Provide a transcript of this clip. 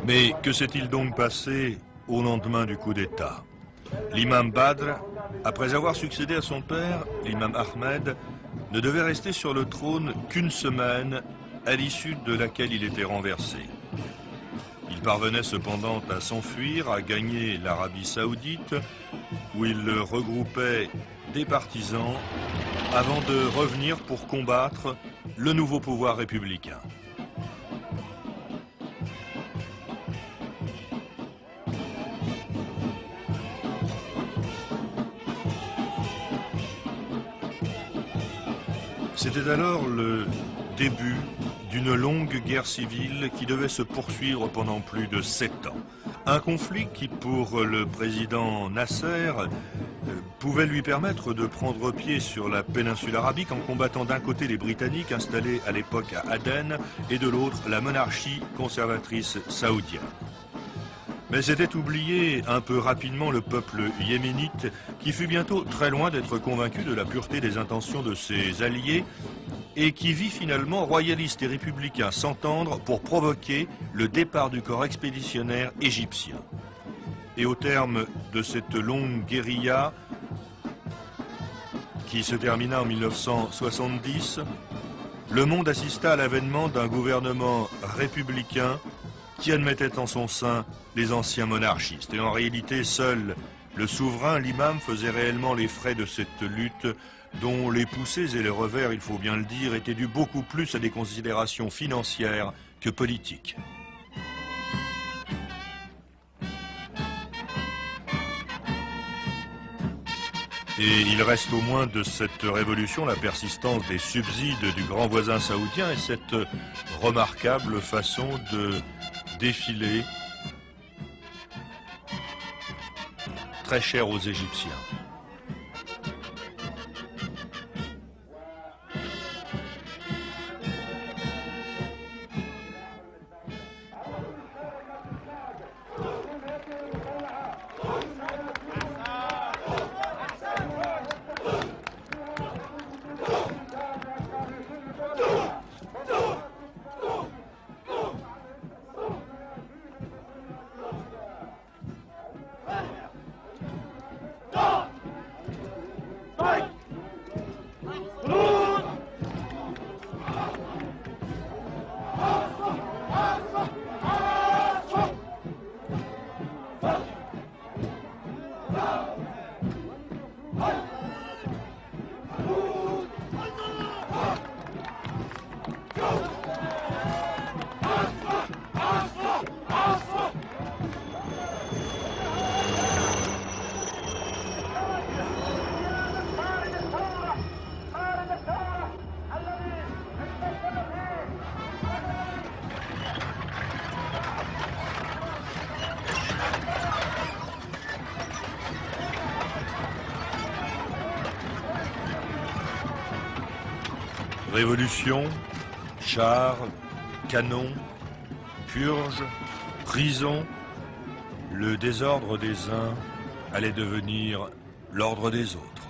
Mais que s'est-il donc passé au lendemain du coup d'État? L'imam Badr, après avoir succédé à son père, l'imam Ahmed, ne devait rester sur le trône qu'une semaine, à l'issue de laquelle il était renversé. Il parvenait cependant à s'enfuir, à gagner l'Arabie Saoudite, où il regroupait des partisans avant de revenir pour combattre le nouveau pouvoir républicain. C'était alors le début d'une longue guerre civile qui devait se poursuivre pendant plus de 7 ans. Un conflit qui, pour le président Nasser, pouvait lui permettre de prendre pied sur la péninsule arabique en combattant d'un côté les Britanniques installés à l'époque à Aden et de l'autre la monarchie conservatrice saoudienne. Mais c'était oublier un peu rapidement le peuple yéménite qui fut bientôt très loin d'être convaincu de la pureté des intentions de ses alliés et qui vit finalement royalistes et républicains s'entendre pour provoquer le départ du corps expéditionnaire égyptien. Et au terme de cette longue guérilla qui se termina en 1970, le monde assista à l'avènement d'un gouvernement républicain qui admettait en son sein les anciens monarchistes. Et en réalité, seul le souverain, l'imam, faisait réellement les frais de cette lutte dont les poussées et les revers, il faut bien le dire, étaient dus beaucoup plus à des considérations financières que politiques. Et il reste au moins de cette révolution la persistance des subsides du grand voisin saoudien et cette remarquable façon de défiler très cher aux Égyptiens. Révolution, chars, canons, purges, prison, le désordre des uns allait devenir l'ordre des autres.